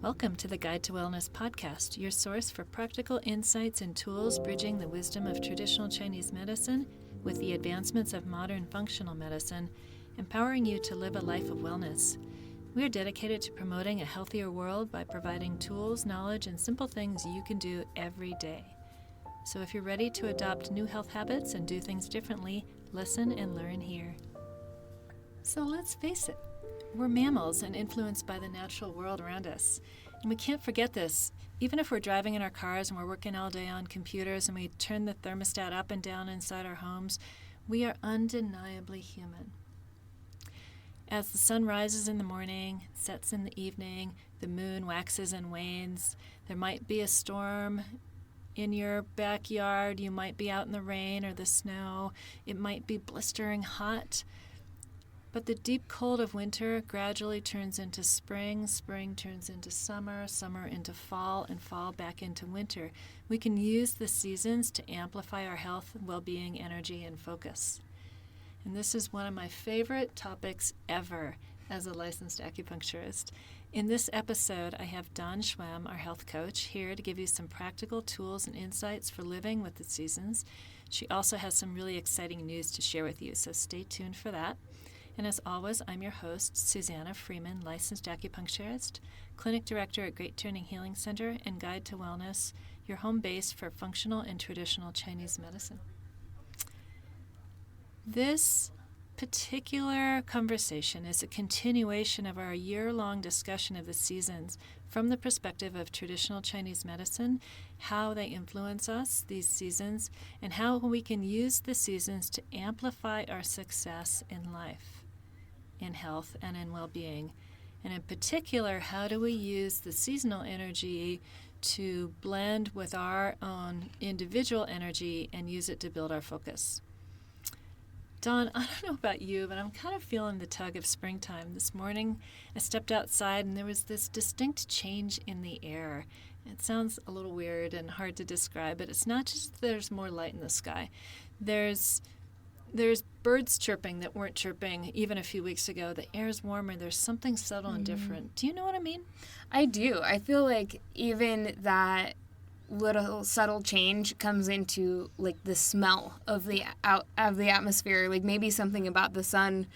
Welcome to the Guide to Wellness podcast, your source for practical insights and tools bridging the wisdom of traditional Chinese medicine with the advancements of modern functional medicine, empowering you to live a life of wellness. We are dedicated to promoting a healthier world by providing tools, knowledge, and simple things you can do every day. So if you're ready to adopt new health habits and do things differently, listen and learn here. So let's face it, we're mammals and influenced by the natural world around us. And we can't forget this. Even if we're driving in our cars and we're working all day on computers and we turn the thermostat up and down inside our homes, we are undeniably human. As the sun rises in the morning, sets in the evening, the moon waxes and wanes, there might be a storm in your backyard, you might be out in the rain or the snow, it might be blistering hot. But the deep cold of winter gradually turns into spring, spring turns into summer, summer into fall, and fall back into winter. We can use the seasons to amplify our health, well-being, energy, and focus. And this is one of my favorite topics ever as a licensed acupuncturist. In this episode, I have Dawn Schwem, our health coach, here to give you some practical tools and insights for living with the seasons. She also has some really exciting news to share with you, so stay tuned for that. And as always, I'm your host, Susannah Freeman, licensed acupuncturist, clinic director at Great Turning Healing Center, and Guide to Wellness, your home base for functional and traditional Chinese medicine. This particular conversation is a continuation of our year-long discussion of the seasons from the perspective of traditional Chinese medicine, how they influence us, these seasons, and how we can use the seasons to amplify our success in life, in health, and in well-being. And in particular, how do we use the seasonal energy to blend with our own individual energy and use it to build our focus? Dawn, I don't know about you, but I'm kind of feeling the tug of springtime. This morning, I stepped outside and there was this distinct change in the air. It sounds a little weird and hard to describe, but it's not just there's more light in the sky. There's birds chirping that weren't chirping even a few weeks ago. The air's warmer. There's something subtle and different. Do you know what I mean? I do. I feel like even that little subtle change comes into like the smell of the atmosphere. Like maybe something about the sun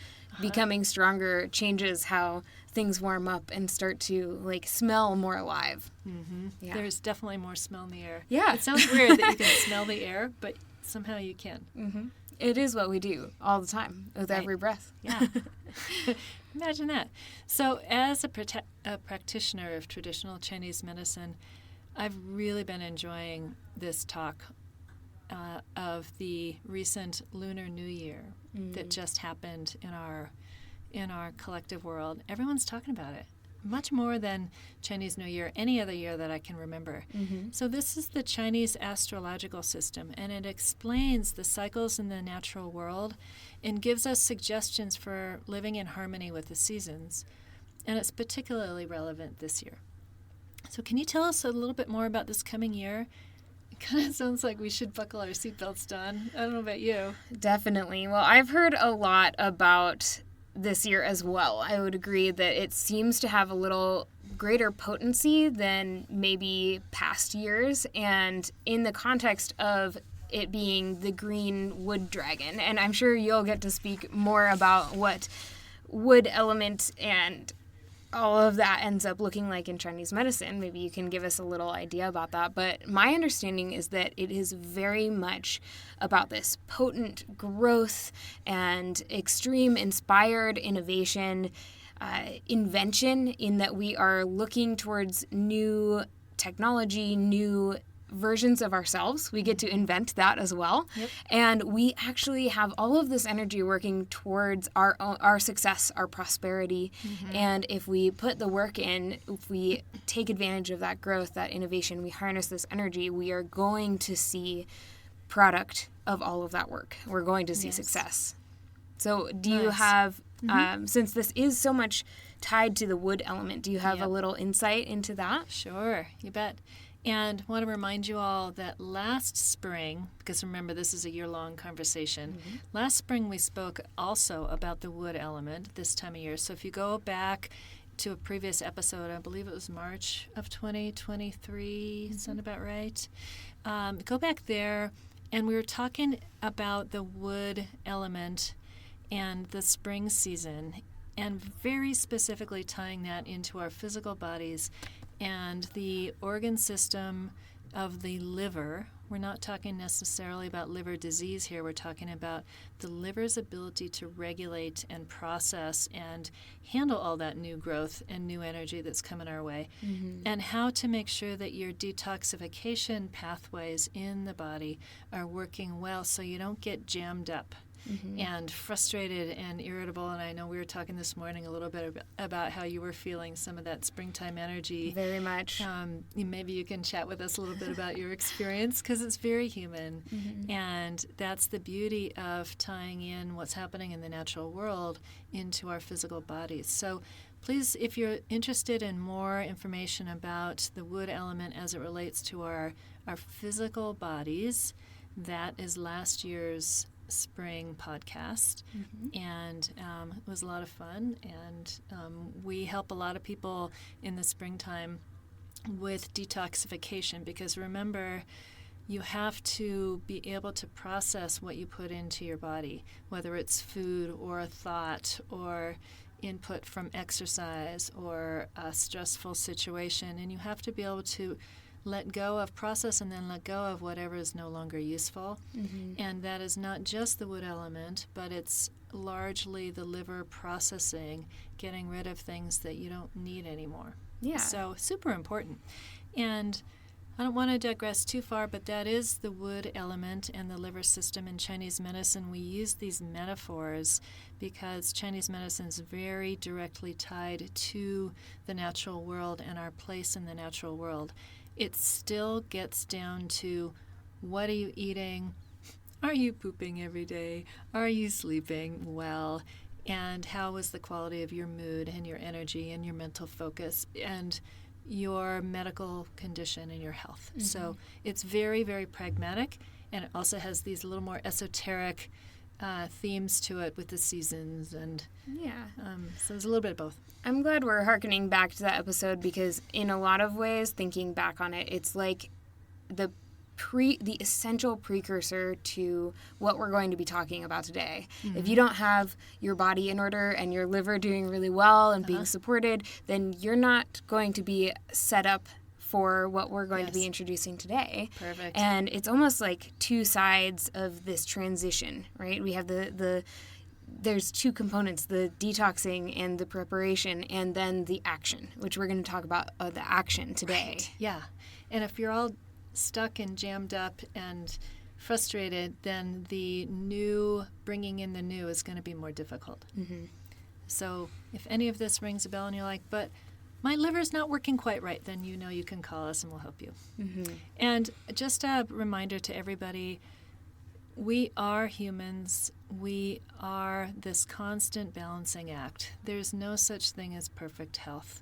becoming stronger changes how things warm up and start to like smell more alive. Mm-hmm. Yeah. There's definitely more smell in the air. Yeah. It sounds weird that you can smell the air, but somehow you can. Mm-hmm. It is what we do all the time with every breath. Yeah. Imagine that. So as a practitioner of traditional Chinese medicine, I've really been enjoying this talk of the recent Lunar New Year that just happened in our collective world. Everyone's talking about it, much more than Chinese New Year, any other year that I can remember. Mm-hmm. So this is the Chinese astrological system, and it explains the cycles in the natural world and gives us suggestions for living in harmony with the seasons. And it's particularly relevant this year. So can you tell us a little bit more about this coming year? It kind of sounds like we should buckle our seatbelts, Dawn. I don't know about you. Definitely. Well, I've heard a lot about this year as well. I would agree that it seems to have a little greater potency than maybe past years, and in the context of it being the green wood dragon. And I'm sure you'll get to speak more about what wood element and all of that ends up looking like in Chinese medicine. Maybe you can give us a little idea about that. But my understanding is that it is very much about this potent growth and extreme inspired innovation, invention, in that we are looking towards new technology, new versions of ourselves. We get to invent that as well. Yep. And we actually have all of this energy working towards our success, our prosperity. Mm-hmm. And if we put the work in, if we take advantage of that growth, that innovation, we harness this energy, we are going to see product of all of that work. We're going to see success. So do you have, since this is so much tied to the wood element, do you have a little insight into that? Sure, you bet. And I want to remind you all that last spring, because remember this is a year-long conversation, last spring we spoke also about the wood element this time of year. So if you go back to a previous episode. I believe it was March of 2023. Sound about right? Go back there, and we were talking about the wood element and the spring season, and very specifically tying that into our physical bodies and the organ system of the liver. We're not talking necessarily about liver disease here. We're talking about the liver's ability to regulate and process and handle all that new growth and new energy that's coming our way, and how to make sure that your detoxification pathways in the body are working well so you don't get jammed up and frustrated and irritable. And I know we were talking this morning a little bit about how you were feeling some of that springtime energy. Very much. Maybe you can chat with us a little bit about your experience, because it's very human. And that's the beauty of tying in what's happening in the natural world into our physical bodies. So please, if you're interested in more information about the wood element as it relates to our physical bodies, that is last year's spring podcast, and it was a lot of fun, and we help a lot of people in the springtime with detoxification, because remember, you have to be able to process what you put into your body, whether it's food or a thought or input from exercise or a stressful situation, and you have to be able to let go of process and then let go of whatever is no longer useful. And that is not just the wood element, but it's largely the liver processing, getting rid of things that you don't need anymore. So super important. And I don't want to digress too far, but that is the wood element and the liver system in Chinese medicine. We use these metaphors because Chinese medicine is very directly tied to the natural world and our place in the natural world. It still gets down to, what are you eating? Are you pooping every day? Are you sleeping well? And how is the quality of your mood and your energy and your mental focus and your medical condition and your health? So it's very, very pragmatic, and it also has these little more esoteric themes to it with the seasons, and so there's a little bit of both. I'm glad we're hearkening back to that episode, because in a lot of ways, thinking back on it, it's like the essential precursor to what we're going to be talking about today. If you don't have your body in order and your liver doing really well and being supported, then you're not going to be set up for what we're going to be introducing today. Perfect. And it's almost like two sides of this transition, right? We have there's two components, the detoxing and the preparation, and then the action, which we're going to talk about the action today. Right. Yeah. And if you're all stuck and jammed up and frustrated, then the new, bringing in the new is going to be more difficult. So if any of this rings a bell and you're like, but my liver's not working quite right, then you know you can call us and we'll help you. And just a reminder to everybody, we are humans. We are this constant balancing act. There's no such thing as perfect health.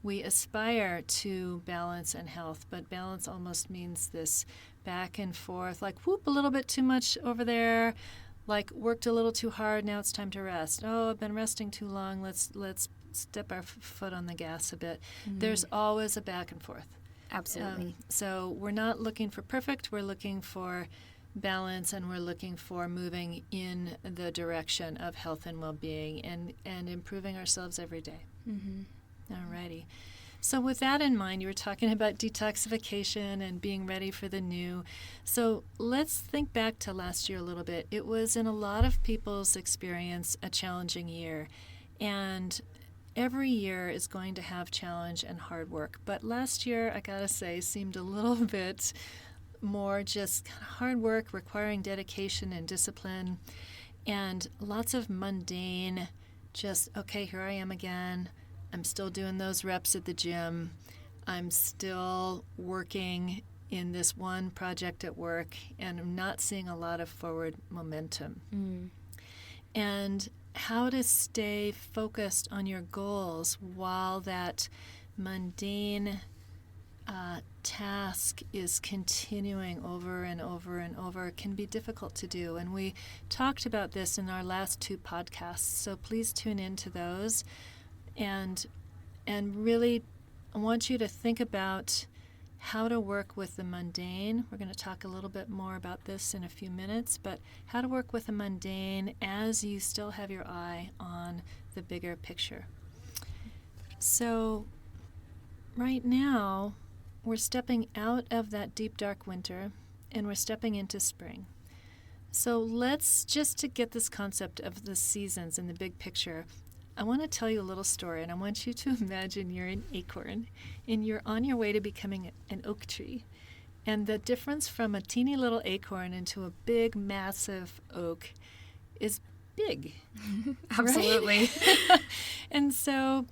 We aspire to balance and health, but balance almost means this back and forth, like whoop, a little bit too much over there, like worked a little too hard, now it's time to rest. Oh, I've been resting too long, let's step our foot on the gas a bit. There's always a back and forth. Absolutely. So we're not looking for perfect, we're looking for balance, and we're looking for moving in the direction of health and well-being and improving ourselves every day. Alrighty. So with that in mind, you were talking about detoxification and being ready for the new. So let's think back to last year a little bit. It was, in a lot of people's experience, a challenging year. And every year is going to have challenge and hard work. But last year, I gotta say, seemed a little bit more just kind of hard work, requiring dedication and discipline, and lots of mundane, just, okay, here I am again. I'm still doing those reps at the gym. I'm still working in this one project at work, and I'm not seeing a lot of forward momentum. And how to stay focused on your goals while that mundane task is continuing over and over and over can be difficult to do. And we talked about this in our last two podcasts, so please tune into those. And And really, I want you to think about how to work with the mundane. We're going to talk a little bit more about this in a few minutes, but how to work with the mundane as you still have your eye on the bigger picture. So right now, we're stepping out of that deep, dark winter, and we're stepping into spring. So let's, just to get this concept of the seasons and the big picture, I want to tell you a little story, and I want you to imagine you're an acorn, and you're on your way to becoming an oak tree. And the difference from a teeny little acorn into a big, massive oak is big. Absolutely. And so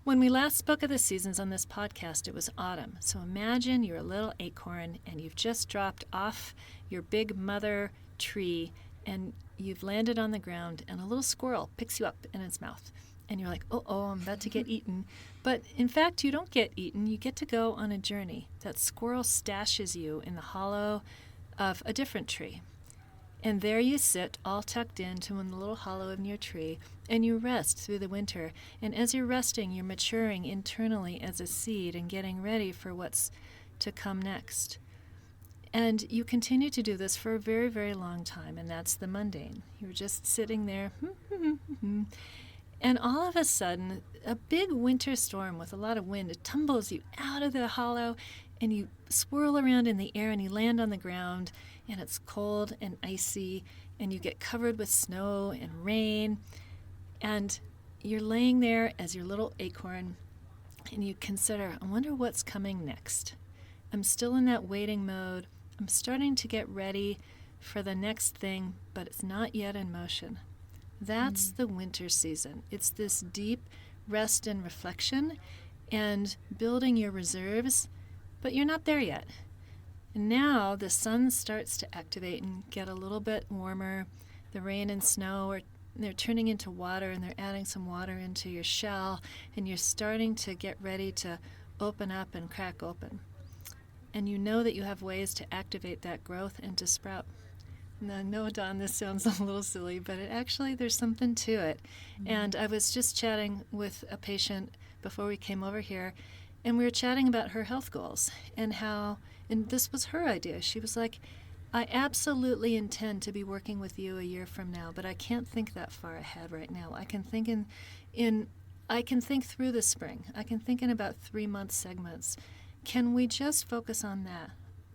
when we last spoke of the seasons on this podcast, it was autumn. So imagine you're a little acorn, and you've just dropped off your big mother tree, and you've landed on the ground, and a little squirrel picks you up in its mouth. And you're like, oh, I'm about to get eaten. But in fact, you don't get eaten. You get to go on a journey. That squirrel stashes you in the hollow of a different tree. And there you sit, all tucked into the little hollow in your tree, and you rest through the winter. And as you're resting, you're maturing internally as a seed and getting ready for what's to come next. And you continue to do this for a very, very long time, and that's the mundane. You're just sitting there, and all of a sudden, a big winter storm with a lot of wind, it tumbles you out of the hollow, and you swirl around in the air, and you land on the ground, and it's cold and icy, and you get covered with snow and rain, and you're laying there as your little acorn, and you consider, I wonder what's coming next. I'm still in that waiting mode. I'm starting to get ready for the next thing, but it's not yet in motion. That's the winter season. It's this deep rest and reflection and building your reserves, but you're not there yet. And now the sun starts to activate and get a little bit warmer. The rain and snow they're turning into water, and they're adding some water into your shell, and you're starting to get ready to open up and crack open. And you know that you have ways to activate that growth and to sprout. And I know, Dawn, this sounds a little silly, but there's something to it. Mm-hmm. And I was just chatting with a patient before we came over here, and we were chatting about her health goals and this was her idea. She was like, I absolutely intend to be working with you a year from now, but I can't think that far ahead right now. I can think I can think through the spring. I can think in about 3-month segments. Can we just focus on that?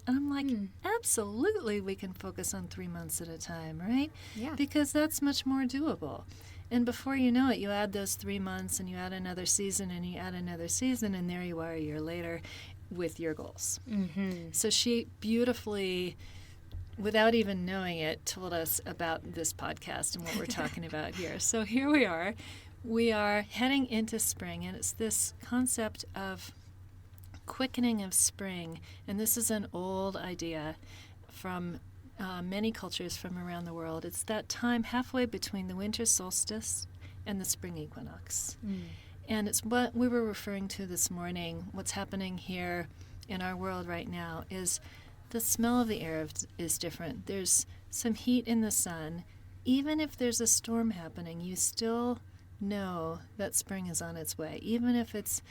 And I'm like, absolutely we can focus on 3 months at a time, right? Yeah. Because that's much more doable. And before you know it, you add those 3 months, and you add another season, and you add another season, and there you are a year later with your goals. Mm-hmm. So she beautifully, without even knowing it, told us about this podcast and what we're talking about here. So here we are. We are heading into spring, and it's this concept of quickening of spring, and this is an old idea from many cultures from around the world. It's that time halfway between the winter solstice and the spring equinox. And it's what we were referring to this morning. What's happening here in our world right now is the smell of the air is different. There's some heat in the sun. Even if there's a storm happening, you still know that spring is on its way. Even if it's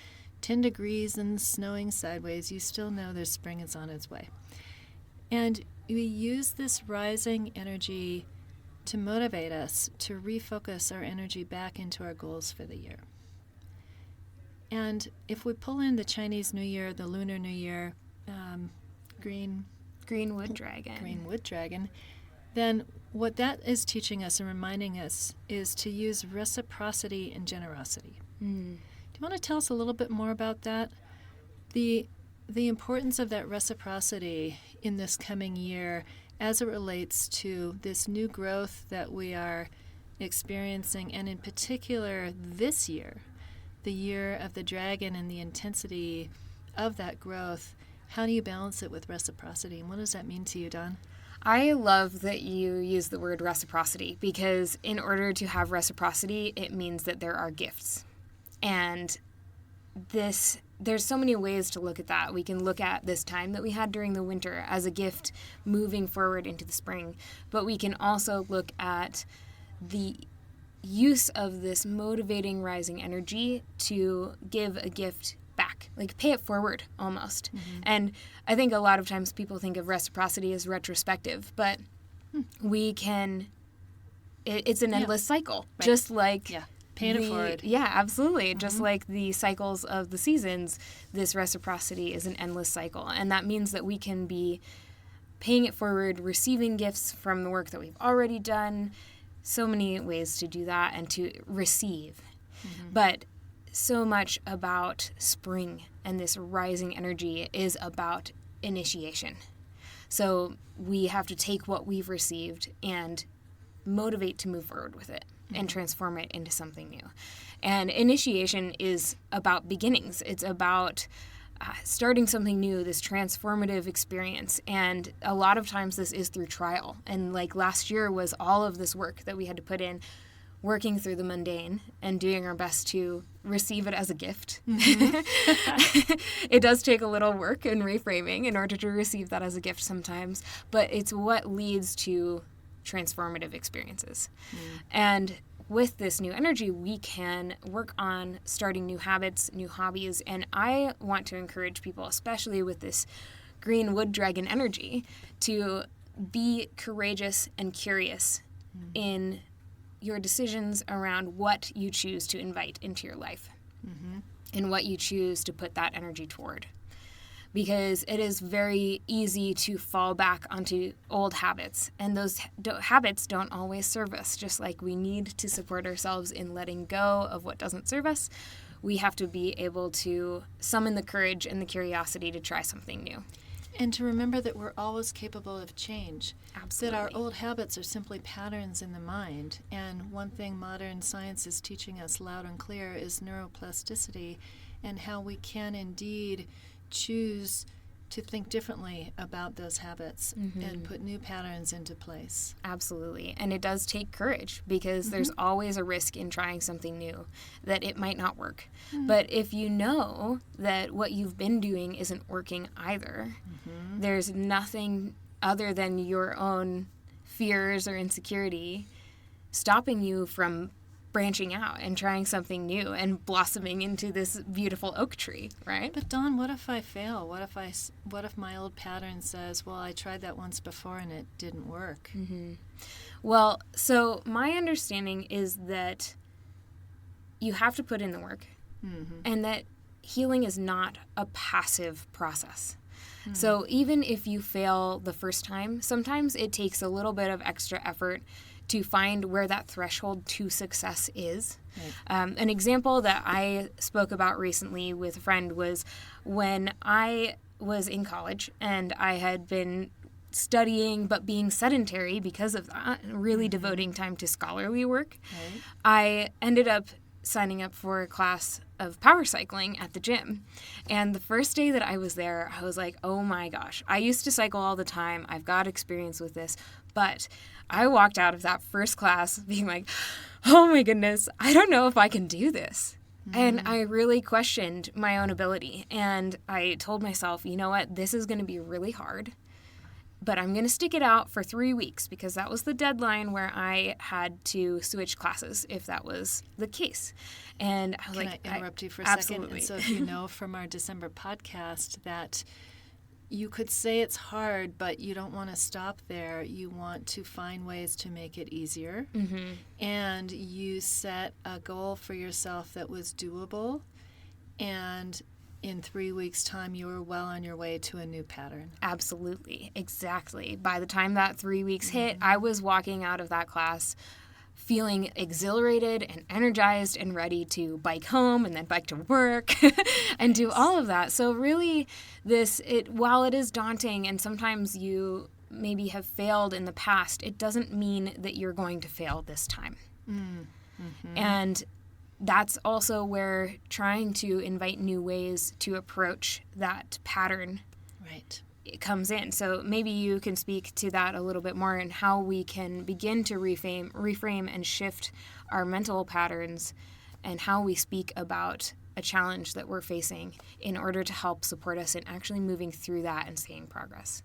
10 degrees and snowing sideways, you still know there's spring is on its way. And we use this rising energy to motivate us to refocus our energy back into our goals for the year. And if we pull in the Chinese New Year, the Lunar New Year, green wood dragon, then what that is teaching us and reminding us is to use reciprocity and generosity. Do you want to tell us a little bit more about that? The importance of that reciprocity in this coming year as it relates to this new growth that we are experiencing, and in particular this year, the year of the dragon and the intensity of that growth. How do you balance it with reciprocity, and what does that mean to you, Dawn? I love that you use the word reciprocity, because in order to have reciprocity, it means that there are gifts. And there's so many ways to look at that. We can look at this time that we had during the winter as a gift moving forward into the spring, but we can also look at the use of this motivating rising energy to give a gift back, like pay it forward almost. And I think a lot of times people think of reciprocity as retrospective, but we can, it's an endless cycle, just like paying it forward. Yeah, absolutely. Just like the cycles of the seasons, this reciprocity is an endless cycle. And that means that we can be paying it forward, receiving gifts from the work that we've already done. So many ways to do that and to receive. But so much about spring and this rising energy is about initiation. So we have to take what we've received and motivate to move forward with it and transform it into something new. And initiation is about beginnings. It's about starting something new, this transformative experience. And a lot of times this is through trial. And like last year was all of this work that we had to put in, working through the mundane and doing our best to receive it as a gift. It does take a little work and reframing in order to receive that as a gift sometimes, but it's what leads to transformative experiences. And with this new energy, we can work on starting new habits, new hobbies, and I want to encourage people, especially with this green wood dragon energy, to be courageous and curious in your decisions around what you choose to invite into your life and what you choose to put that energy toward. Because it is very easy to fall back onto old habits, and those habits don't always serve us. Just like we need to support ourselves in letting go of what doesn't serve us, we have to be able to summon the courage and the curiosity to try something new. And to remember that we're always capable of change. Absolutely. That our old habits are simply patterns in the mind. And one thing modern science is teaching us loud and clear is neuroplasticity, and how we can indeed choose to think differently about those habits and put new patterns into place. Absolutely. And it does take courage, because there's always a risk in trying something new that it might not work. But if you know that what you've been doing isn't working either, there's nothing other than your own fears or insecurity stopping you from branching out and trying something new and blossoming into this beautiful oak tree, right? But Dawn, what if I fail? What if my old pattern says, well, I tried that once before and it didn't work? Well, so my understanding is that you have to put in the work, and that healing is not a passive process. So even if you fail the first time, sometimes it takes a little bit of extra effort to find where that threshold to success is. An example that I spoke about recently with a friend was when I was in college and I had been studying but being sedentary because of that, really devoting time to scholarly work. I ended up signing up for a class of power cycling at the gym. And the first day that I was there, I was like, oh my gosh, I used to cycle all the time. I've got experience with this. But I walked out of that first class being like, oh my goodness, I don't know if I can do this. And I really questioned my own ability. And I told myself, you know what, this is going to be really hard, but I'm going to stick it out for 3 weeks, because that was the deadline where I had to switch classes if that was the case. And I was Can like, I interrupt you for a absolutely. second? And so if you know from our December podcast that you could say it's hard, but you don't want to stop there. You want to find ways to make it easier. And you set a goal for yourself that was doable. And in 3 weeks' time, you were well on your way to a new pattern. Absolutely. Exactly. By the time that 3 weeks hit, I was walking out of that class feeling exhilarated and energized and ready to bike home and then bike to work and do all of that. So really, while it is daunting and sometimes you maybe have failed in the past, it doesn't mean that you're going to fail this time. And that's also where trying to invite new ways to approach that pattern it comes in. So maybe you can speak to that a little bit more, and how we can begin to reframe and shift our mental patterns, and how we speak about a challenge that we're facing in order to help support us in actually moving through that and seeing progress.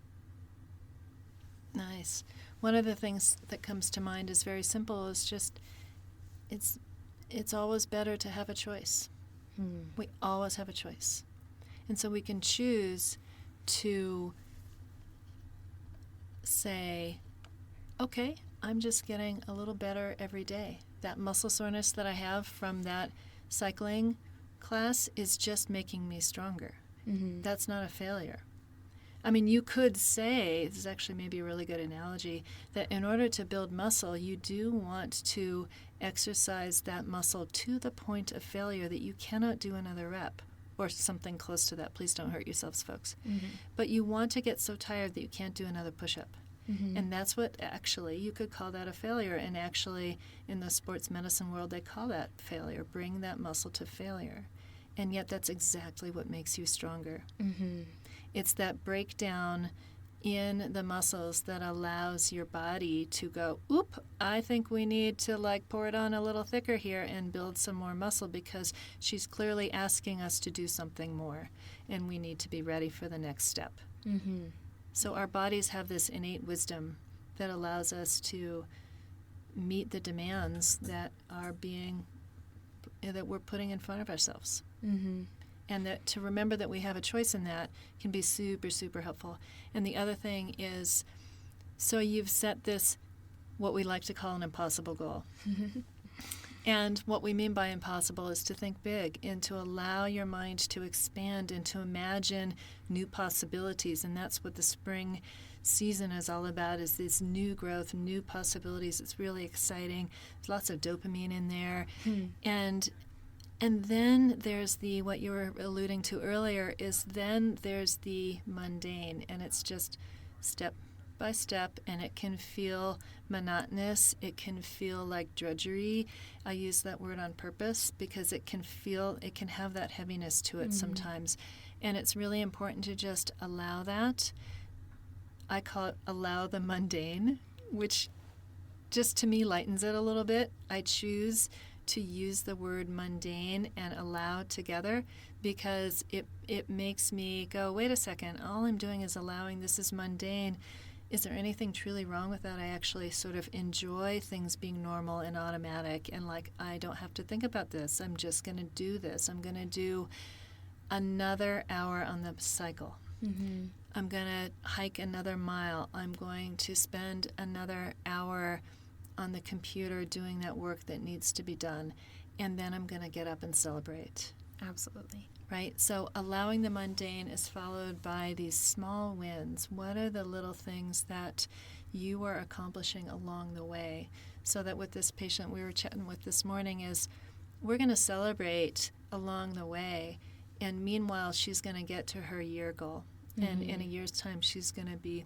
Nice. One of the things that comes to mind is very simple, is it's always better to have a choice. We always have a choice. And so we can choose to say, okay, I'm just getting a little better every day. That muscle soreness that I have from that cycling class is just making me stronger. That's not a failure. I mean, you could say, this is actually maybe a really good analogy, that in order to build muscle, you do want to exercise that muscle to the point of failure that you cannot do another rep or something close to that. Please don't hurt yourselves, folks. But you want to get so tired that you can't do another push-up. And that's what actually, you could call that a failure. And actually, in the sports medicine world, they call that failure. Bring that muscle to failure. And yet that's exactly what makes you stronger. It's that breakdown in the muscles that allows your body to go, oop, I think we need to pour it on a little thicker here and build some more muscle, because she's clearly asking us to do something more, and we need to be ready for the next step. So our bodies have this innate wisdom that allows us to meet the demands that we're putting in front of ourselves. And that to remember that we have a choice in that can be super, super helpful. And the other thing is, so you've set this, what we like to call an impossible goal. And what we mean by impossible is to think big and to allow your mind to expand and to imagine new possibilities. And that's what the spring season is all about, is this new growth, new possibilities. It's really exciting. There's lots of dopamine in there. And then there's what you were alluding to earlier, is then there's the mundane, and it's just step by step, and it can feel monotonous. It can feel like drudgery. I use that word on purpose because it can have that heaviness to it sometimes. And it's really important to just allow that. I call it allow the mundane, which just to me lightens it a little bit. I choose to use the word mundane and allow together because it makes me go, wait a second, all I'm doing is allowing. This is mundane. Is there anything truly wrong with that? I actually sort of enjoy things being normal and automatic, and I don't have to think about this. I'm just going to do this. I'm going to do another hour on the cycle. I'm going to hike another mile. I'm going to spend another hour on the computer doing that work that needs to be done, and then I'm going to get up and celebrate. Absolutely. Right? So allowing the mundane is followed by these small wins. What are the little things that you are accomplishing along the way? So that with this patient we were chatting with this morning is, we're going to celebrate along the way, and meanwhile she's going to get to her year goal. And in a year's time she's going to be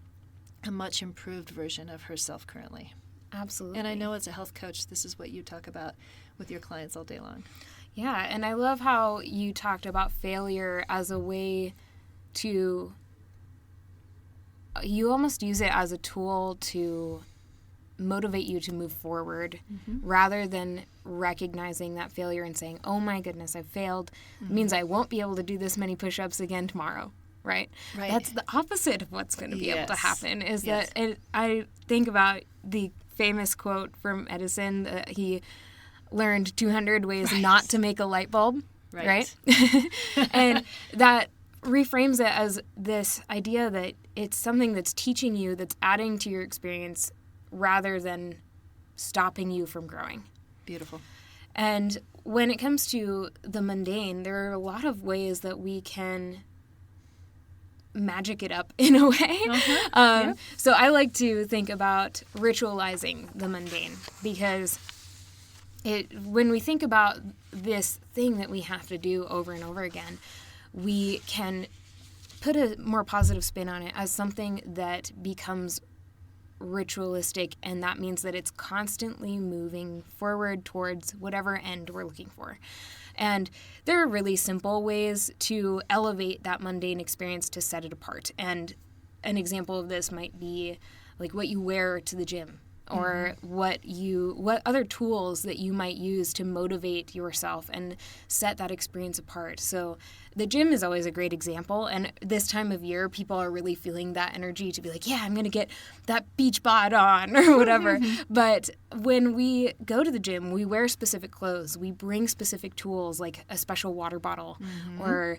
a much improved version of herself currently. Absolutely. And I know as a health coach, this is what you talk about with your clients all day long. Yeah, and I love how you talked about failure as a way to, you almost use it as a tool to motivate you to move forward rather than recognizing that failure and saying, oh my goodness, I failed. It means I won't be able to do this many push-ups again tomorrow. Right? That's the opposite of what's going to be able to happen, is that I think about the famous quote from Edison that he learned 200 ways not to make a light bulb, right? And that reframes it as this idea that it's something that's teaching you, that's adding to your experience rather than stopping you from growing. Beautiful. And when it comes to the mundane, there are a lot of ways that we can magic it up in a way. So I like to think about ritualizing the mundane, because when we think about this thing that we have to do over and over again, we can put a more positive spin on it as something that becomes ritualistic, and that means that it's constantly moving forward towards whatever end we're looking for. And there are really simple ways to elevate that mundane experience to set it apart. And an example of this might be what you wear to the gym, or what other tools that you might use to motivate yourself and set that experience apart. So the gym is always a great example. And this time of year, people are really feeling that energy to be like, yeah, I'm going to get that beach bod on or whatever. But when we go to the gym, we wear specific clothes. We bring specific tools like a special water bottle or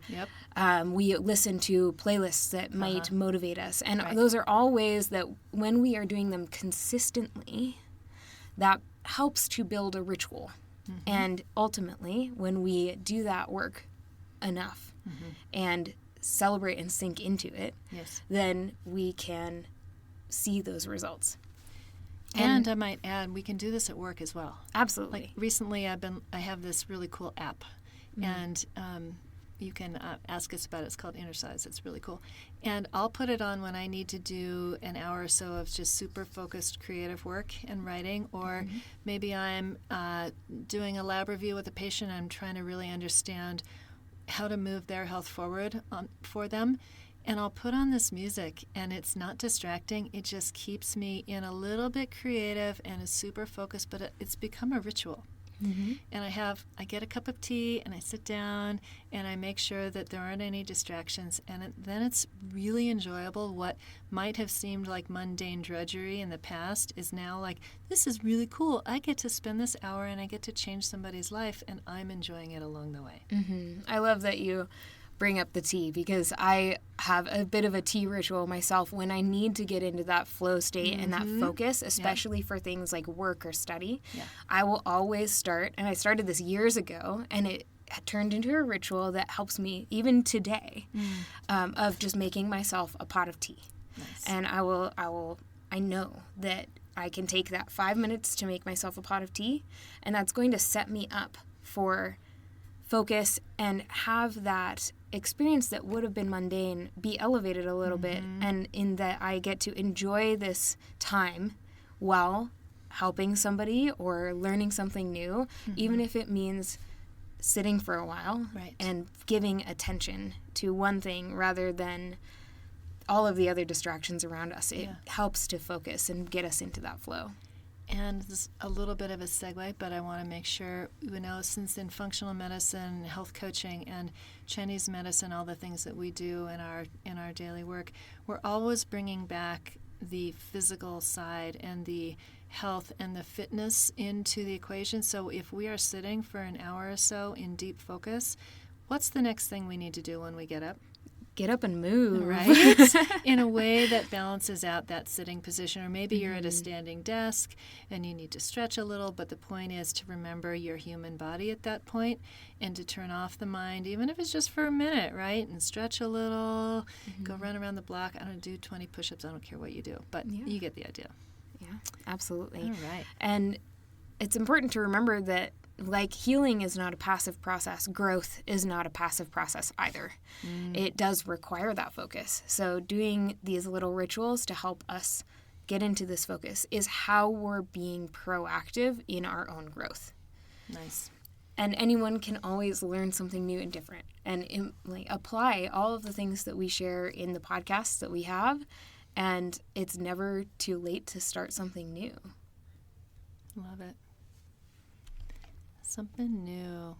we listen to playlists that might motivate us. And those are all ways that when we are doing them consistently, that helps to build a ritual. And ultimately, when we do that work enough and celebrate and sink into it, then we can see those results. And I might add, we can do this at work as well. Absolutely. Like recently, I have this really cool app, and you can ask us about it. It's called Inner Size. It's really cool. And I'll put it on when I need to do an hour or so of just super focused creative work and writing, or maybe I'm doing a lab review with a patient. I'm trying to really understand how to move their health forward for them. And I'll put on this music, and it's not distracting. It just keeps me in a little bit creative and is super focused, but it's become a ritual. And I get a cup of tea, and I sit down, and I make sure that there aren't any distractions. And then it's really enjoyable. What might have seemed like mundane drudgery in the past is now like, this is really cool. I get to spend this hour, and I get to change somebody's life, and I'm enjoying it along the way. I love that you bring up the tea, because I have a bit of a tea ritual myself when I need to get into that flow state and that focus, especially for things like work or study. I will always start, and I started this years ago, and it turned into a ritual that helps me even today, of just making myself a pot of tea. And I know that I can take that 5 minutes to make myself a pot of tea, and that's going to set me up for focus and have that experience that would have been mundane be elevated a little bit, and in that I get to enjoy this time while helping somebody or learning something new, even if it means sitting for a while and giving attention to one thing rather than all of the other distractions around us. It helps to focus and get us into that flow. And this is a little bit of a segue, but I want to make sure, since in functional medicine, health coaching, and Chinese medicine, all the things that we do in our daily work, we're always bringing back the physical side and the health and the fitness into the equation. So if we are sitting for an hour or so in deep focus, what's the next thing we need to do when we get up? Get up and move. Right? In a way that balances out that sitting position. Or maybe you're at a standing desk and you need to stretch a little, but the point is to remember your human body at that point and to turn off the mind, even if it's just for a minute, right? And stretch a little, go run around the block. I don't do 20 push-ups. I don't care what you do, but you get the idea. Yeah, absolutely. All right. And it's important to remember that like healing is not a passive process, growth is not a passive process either. It does require that focus. So doing these little rituals to help us get into this focus is how we're being proactive in our own growth. Nice. And anyone can always learn something new and different and apply all of the things that we share in the podcasts that we have. And it's never too late to start something new. Love it. Something new.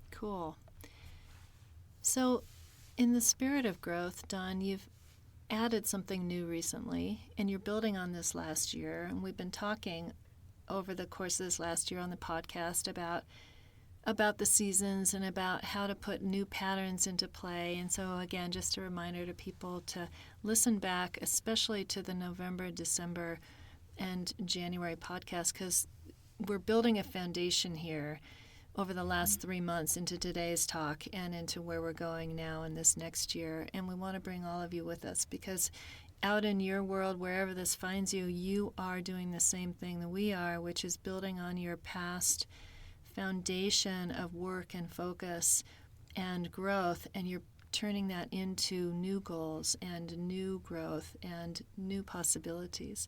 Cool. So, in the spirit of growth, Dawn, you've added something new recently, and you're building on this last year. And we've been talking over the course of this last year on the podcast about the seasons and about how to put new patterns into play. And so, again, just a reminder to people to listen back, especially to the November, December, and January podcast, because we're building a foundation here over the last 3 months into today's talk and into where we're going now in this next year. And we want to bring all of you with us because out in your world, wherever this finds you, you are doing the same thing that we are, which is building on your past foundation of work and focus and growth, and you're turning that into new goals and new growth and new possibilities.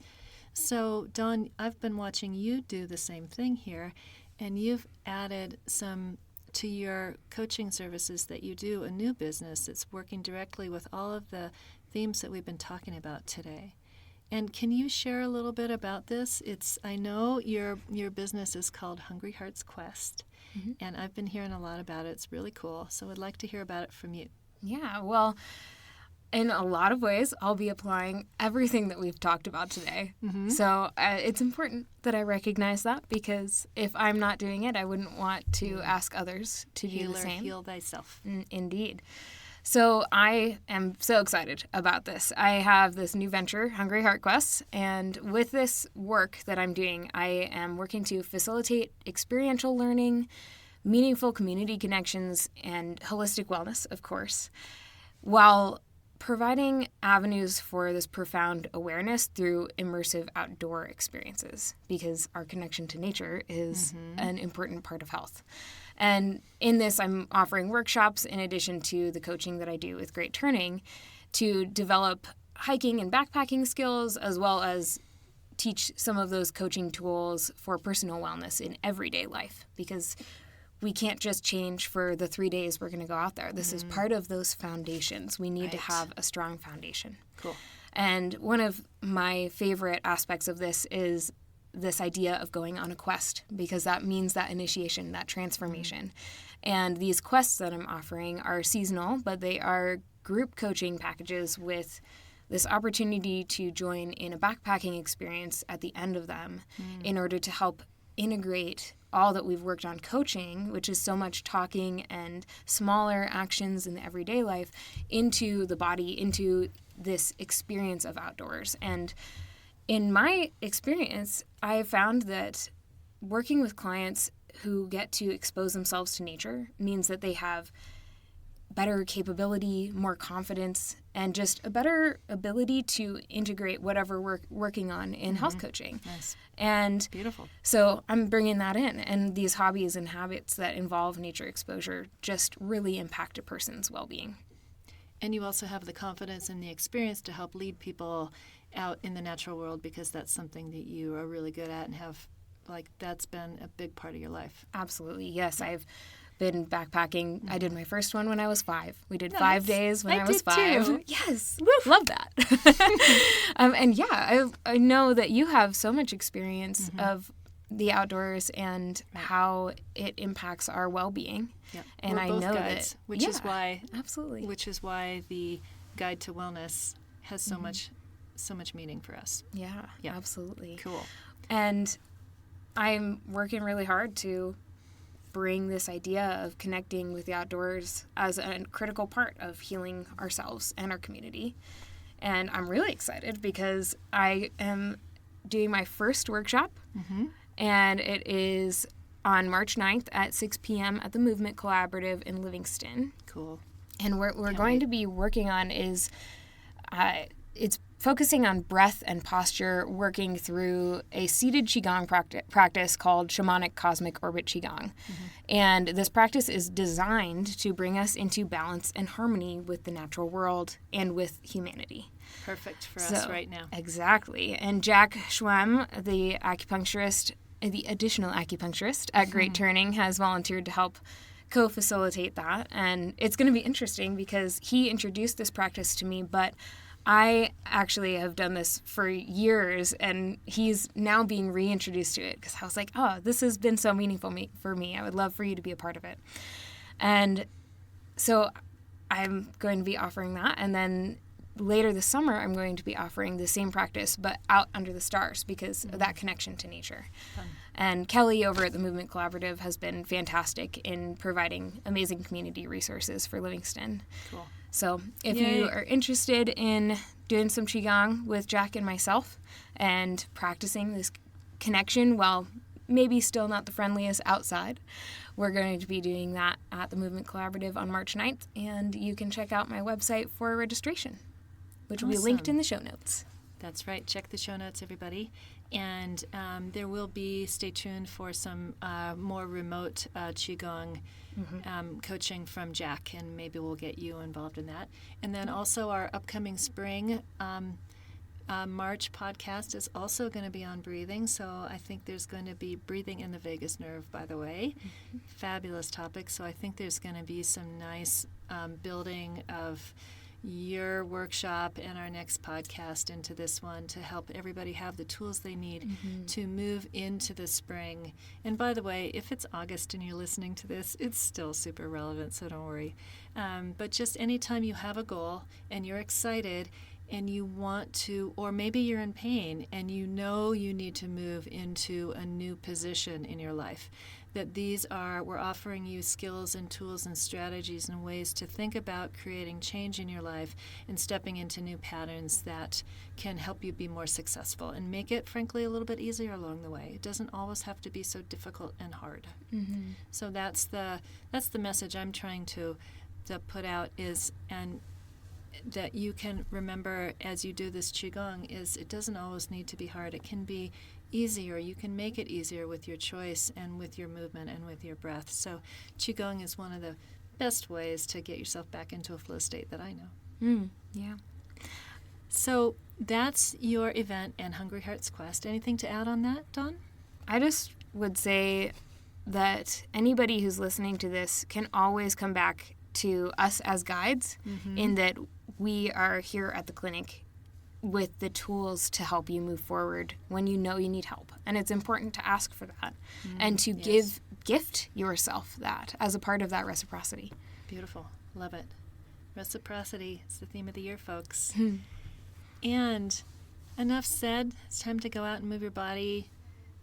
So, Dawn, I've been watching you do the same thing here, and you've added some to your coaching services that you do, a new business that's working directly with all of the themes that we've been talking about today. And can you share a little bit about this? I know your business is called Hungry Heart's Quest, and I've been hearing a lot about it. It's really cool. So I'd like to hear about it from you. Yeah, well, in a lot of ways, I'll be applying everything that we've talked about today. So it's important that I recognize that, because if I'm not doing it, I wouldn't want to ask others to do the same. Heal thyself. Indeed. So I am so excited about this. I have this new venture, Hungry Heart Quest, and with this work that I'm doing, I am working to facilitate experiential learning, meaningful community connections, and holistic wellness, of course, while providing avenues for this profound awareness through immersive outdoor experiences, because our connection to nature is an important part of health. And in this, I'm offering workshops in addition to the coaching that I do with Great Turning to develop hiking and backpacking skills, as well as teach some of those coaching tools for personal wellness in everyday life, because we can't just change for the 3 days we're going to go out there. This is part of those foundations. We need to have a strong foundation. Cool. And one of my favorite aspects of this is this idea of going on a quest, because that means that initiation, that transformation. And these quests that I'm offering are seasonal, but they are group coaching packages with this opportunity to join in a backpacking experience at the end of them in order to help integrate all that we've worked on coaching, which is so much talking and smaller actions in the everyday life, into the body, into this experience of outdoors. And in my experience, I have found that working with clients who get to expose themselves to nature means that they have better capability, more confidence, and just a better ability to integrate whatever we're working on in health coaching. Nice. And beautiful. So I'm bringing that in, and these hobbies and habits that involve nature exposure just really impact a person's well-being. And you also have the confidence and the experience to help lead people out in the natural world, because that's something that you are really good at and have, that's been a big part of your life. Absolutely. Yes, I've been backpacking. I did my first one when I was 5. We did 5 days when I was 5. Too. Yes. Woof. Love that. And yeah, I know that you have so much experience of the outdoors and how it impacts our well-being. Yep. And We're both know guides, that which is why absolutely. Which is why the Guide to Wellness has so much meaning for us. Yeah, absolutely. Cool. And I'm working really hard to bring this idea of connecting with the outdoors as a critical part of healing ourselves and our community. And I'm really excited because I am doing my first workshop, and it is on March 9th at 6 p.m. at the Movement Collaborative in Livingston. Cool. And what we're going to be working on is it's focusing on breath and posture, working through a seated Qigong practice called Shamanic Cosmic Orbit Qigong. And this practice is designed to bring us into balance and harmony with the natural world and with humanity. Perfect for us right now. Exactly. And Jack Schwem, the acupuncturist, the additional acupuncturist at Great Turning, has volunteered to help co-facilitate that. And it's going to be interesting because he introduced this practice to me, but I actually have done this for years, and he's now being reintroduced to it because I was like, oh, this has been so meaningful for me. I would love for you to be a part of it. And so I'm going to be offering that. And then later this summer, I'm going to be offering the same practice, but out under the stars because of that connection to nature. Fun. And Kelly over at the Movement Collaborative has been fantastic in providing amazing community resources for Livingston. Cool. So if you are interested in doing some Qigong with Jack and myself and practicing this connection while maybe still not the friendliest outside, we're going to be doing that at the Movement Collaborative on March 9th. And you can check out my website for registration, which will be linked in the show notes. That's right. Check the show notes, everybody. And there will be, stay tuned for some more remote Qigong coaching from Jack, and maybe we'll get you involved in that. And then also our upcoming spring March podcast is also going to be on breathing. So I think there's going to be breathing in the vagus nerve, by the way. Fabulous topic. So I think there's going to be some nice building of your workshop and our next podcast into this one to help everybody have the tools they need to move into the spring. And by the way, if it's August and you're listening to this, it's still super relevant, so don't worry. But just anytime you have a goal and you're excited and you want to, or maybe you're in pain and you know you need to move into a new position in your life, that we're offering you skills and tools and strategies and ways to think about creating change in your life and stepping into new patterns that can help you be more successful and make it, frankly, a little bit easier along the way. It doesn't always have to be so difficult and hard. So that's the message I'm trying to put out is, and that you can remember as you do this Qigong, is it doesn't always need to be hard. It can be easier. You can make it easier with your choice and with your movement and with your breath. So Qigong is one of the best ways to get yourself back into a flow state that I know. Yeah. So that's your event and Hungry Heart's Quest. Anything to add on that, Dawn? I just would say that anybody who's listening to this can always come back to us as guides, in that we are here at the clinic with the tools to help you move forward when you know you need help. And it's important to ask for that and to gift yourself that as a part of that reciprocity. Beautiful. Love it. Reciprocity is the theme of the year, folks. And enough said. It's time to go out and move your body.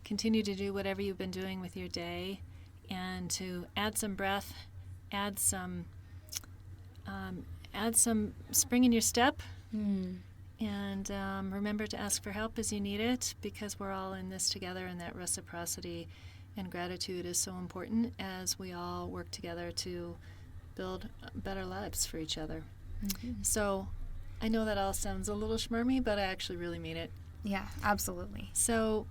Continue to do whatever you've been doing with your day, and to add some breath, add some spring in your step, and remember to ask for help as you need it, because we're all in this together, and that reciprocity and gratitude is so important as we all work together to build better lives for each other. So I know that all sounds a little schmarmy, but I actually really mean it. Yeah, absolutely. So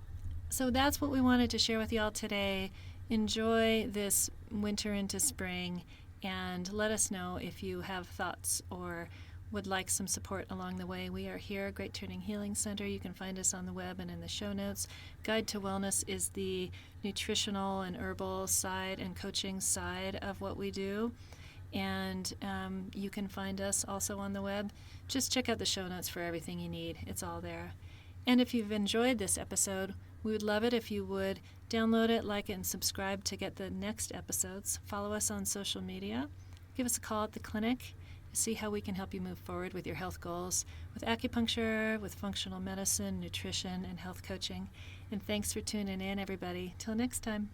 that's what we wanted to share with y'all today. Enjoy this winter into spring, and let us know if you have thoughts or would like some support along the way. We are here, Great Turning Healing Center. You can find us on the web and in the show notes. Guide to Wellness is the nutritional and herbal side and coaching side of what we do. And you can find us also on the web. Just check out the show notes for everything you need. It's all there. And if you've enjoyed this episode, we would love it if you would download it, like it, and subscribe to get the next episodes. Follow us on social media. Give us a call at the clinic. See how we can help you move forward with your health goals, with acupuncture, with functional medicine, nutrition, and health coaching. And thanks for tuning in, everybody. Till next time.